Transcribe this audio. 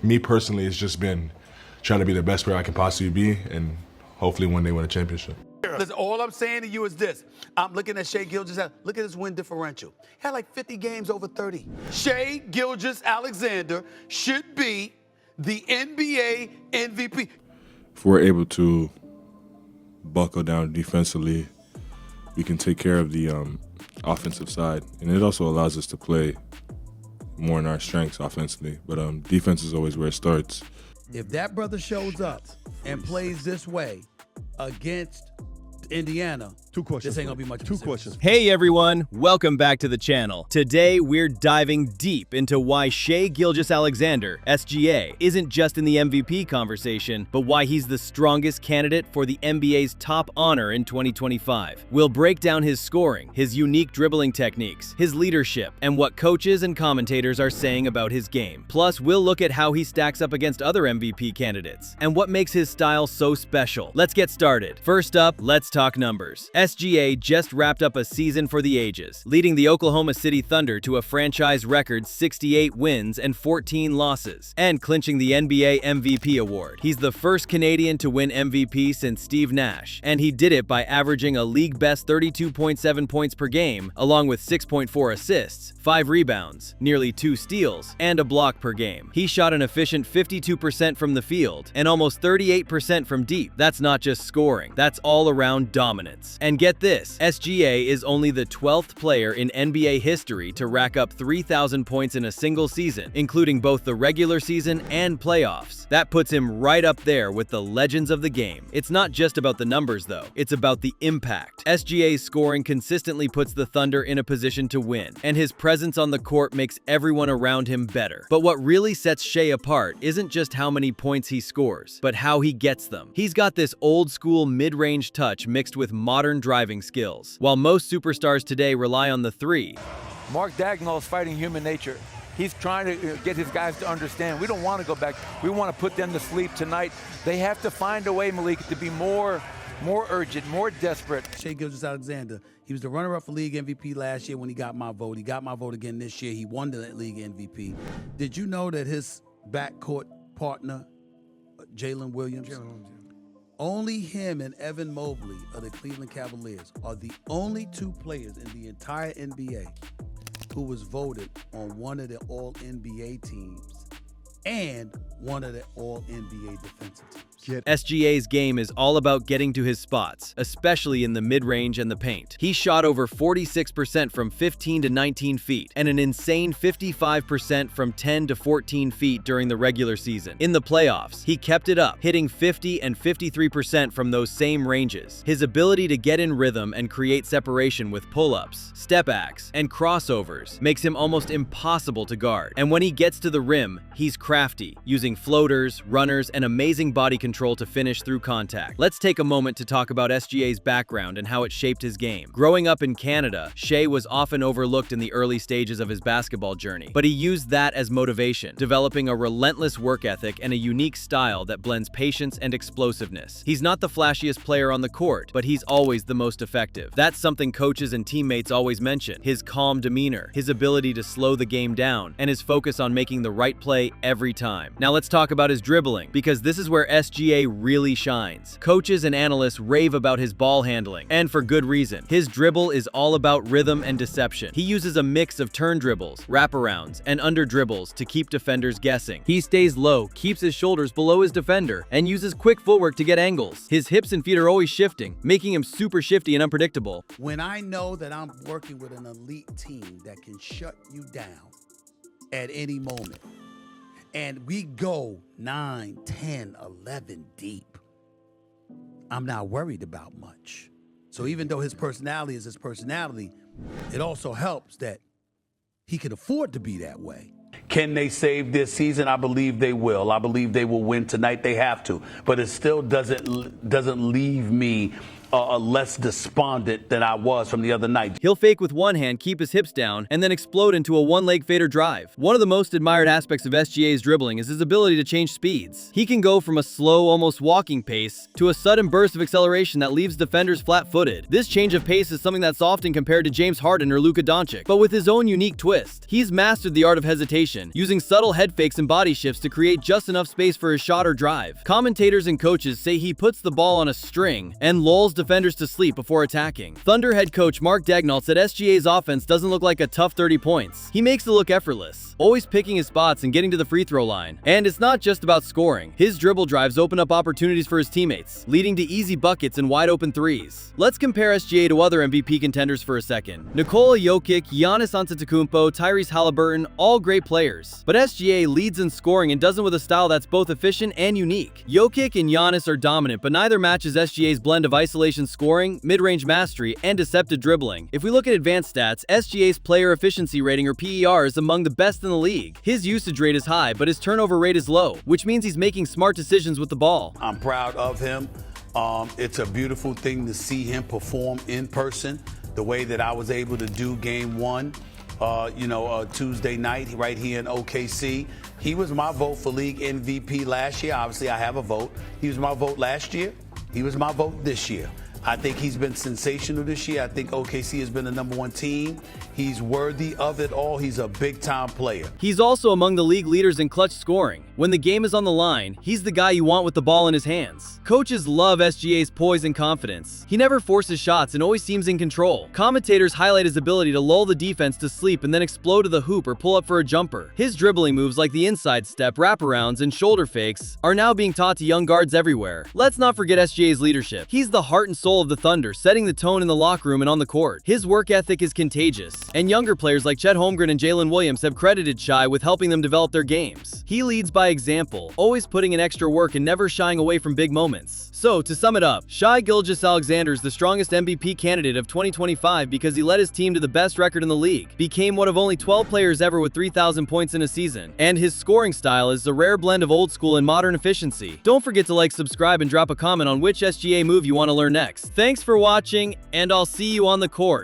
me personally, it's just been trying to be the best player I can possibly be, and hopefully one day win a championship. Listen, all I'm saying to you is this. I'm looking at Shai Gilgeous. Look at his win differential. He had like 50 games over 30. Shai Gilgeous-Alexander should be the NBA MVP. If we're able to buckle down defensively, we can take care of the offensive side, and it also allows us to play more in our strengths offensively. But defense is always where it starts. If that brother shows up and plays this way against Indiana, Two questions. this ain't gonna be much. Two questions. Hey everyone, welcome back to the channel. Today we're diving deep into why Shai Gilgeous-Alexander, SGA, isn't just in the MVP conversation, but why he's the strongest candidate for the NBA's top honor in 2025. We'll break down his scoring, his unique dribbling techniques, his leadership, and what coaches and commentators are saying about his game. Plus, we'll look at how he stacks up against other MVP candidates, and what makes his style so special. Let's get started. First up, let's talk numbers. SGA just wrapped up a season for the ages, leading the Oklahoma City Thunder to a franchise record 68 wins and 14 losses, and clinching the NBA MVP award. He's the first Canadian to win MVP since Steve Nash, and he did it by averaging a league-best 32.7 points per game, along with 6.4 assists, 5 rebounds, nearly 2 steals, and a block per game. He shot an efficient 52% from the field, and almost 38% from deep. That's not just scoring, that's all-around dominance. And get this, SGA is only the 12th player in NBA history to rack up 3,000 points in a single season, including both the regular season and playoffs. That puts him right up there with the legends of the game. It's not just about the numbers though, it's about the impact. SGA's scoring consistently puts the Thunder in a position to win, and his presence on the court makes everyone around him better. But what really sets Shai apart isn't just how many points he scores, but how he gets them. He's got this old-school mid-range touch mixed with modern driving skills. While most superstars today rely on the three, Mark Dagnall is fighting human nature. He's trying to get his guys to understand. We don't want to go back. We want to put them to sleep tonight. They have to find a way, Malik, to be more urgent, more desperate. Shai Gilgeous-Alexander, he was the runner-up for league MVP last year when he got my vote. He got my vote again this year. He won the league MVP. Did you know that his backcourt partner, Jalen Williams, only him and Evan Mobley of the Cleveland Cavaliers are the only two players in the entire NBA who was voted on one of the All-NBA teams and one of the All-NBA defensive teams. SGA's game is all about getting to his spots, especially in the mid-range and the paint. He shot over 46% from 15 to 19 feet, and an insane 55% from 10 to 14 feet during the regular season. In the playoffs, he kept it up, hitting 50 and 53% from those same ranges. His ability to get in rhythm and create separation with pull-ups, step-backs, and crossovers makes him almost impossible to guard. And when he gets to the rim, he's crafty, using floaters, runners, and amazing body control to finish through contact. Let's take a moment to talk about SGA's background and how it shaped his game. Growing up in Canada, Shai was often overlooked in the early stages of his basketball journey, but he used that as motivation, developing a relentless work ethic and a unique style that blends patience and explosiveness. He's not the flashiest player on the court, but he's always the most effective. That's something coaches and teammates always mention: his calm demeanor, his ability to slow the game down, and his focus on making the right play every time. Now let's talk about his dribbling, because this is where SGA really shines. Coaches and analysts rave about his ball handling, and for good reason. His dribble is all about rhythm and deception. He uses a mix of turn dribbles, wraparounds, and under dribbles to keep defenders guessing. He stays low, keeps his shoulders below his defender, and uses quick footwork to get angles. His hips and feet are always shifting, making him super shifty and unpredictable. When I know that I'm working with an elite team that can shut you down at any moment, and we go 9, 10, 11 deep, I'm not worried about much. So even though his personality is his personality, it also helps that he can afford to be that way. Can they save this season? I believe they will. I believe they will win tonight. They have to. But it still doesn't leave me less despondent than I was from the other night. He'll fake with one hand, keep his hips down, and then explode into a one-leg fader drive. One of the most admired aspects of SGA's dribbling is his ability to change speeds. He can go from a slow, almost walking pace to a sudden burst of acceleration that leaves defenders flat-footed. This change of pace is something that's often compared to James Harden or Luka Doncic, but with his own unique twist. He's mastered the art of hesitation, using subtle head fakes and body shifts to create just enough space for his shot or drive. Commentators and coaches say he puts the ball on a string and lulls defenders to sleep before attacking. Thunder head coach Mark Daigneault said SGA's offense doesn't look like a tough 30 points. He makes it look effortless, always picking his spots and getting to the free throw line. And it's not just about scoring. His dribble drives open up opportunities for his teammates, leading to easy buckets and wide open threes. Let's compare SGA to other MVP contenders for a second. Nikola Jokic, Giannis Antetokounmpo, Tyrese Halliburton, all great players. But SGA leads in scoring and does it with a style that's both efficient and unique. Jokic and Giannis are dominant, but neither matches SGA's blend of isolation scoring, mid-range mastery, and deceptive dribbling. If we look at advanced stats, SGA's player efficiency rating or PER is among the best in the league. His usage rate is high, but his turnover rate is low, which means he's making smart decisions with the ball. I'm proud of him. It's a beautiful thing to see him perform in person the way that I was able to do game one, Tuesday night right here in OKC. He was my vote for league MVP last year. Obviously, I have a vote. He was my vote last year. He was my vote this year. I think he's been sensational this year. I think OKC has been the #1 team. He's worthy of it all. He's a big-time player. He's also among the league leaders in clutch scoring. When the game is on the line, he's the guy you want with the ball in his hands. Coaches love SGA's poise and confidence. He never forces shots and always seems in control. Commentators highlight his ability to lull the defense to sleep and then explode to the hoop or pull up for a jumper. His dribbling moves like the inside step, wraparounds, and shoulder fakes are now being taught to young guards everywhere. Let's not forget SGA's leadership. He's the heart and soul of the Thunder, setting the tone in the locker room and on the court. His work ethic is contagious, and younger players like Chet Holmgren and Jalen Williams have credited Shai with helping them develop their games. He leads by example, always putting in extra work and never shying away from big moments. So, to sum it up, Shai Gilgeous-Alexander is the strongest MVP candidate of 2025 because he led his team to the best record in the league, became one of only 12 players ever with 3,000 points in a season, and his scoring style is a rare blend of old school and modern efficiency. Don't forget to like, subscribe, and drop a comment on which SGA move you want to learn next. Thanks for watching, and I'll see you on the court.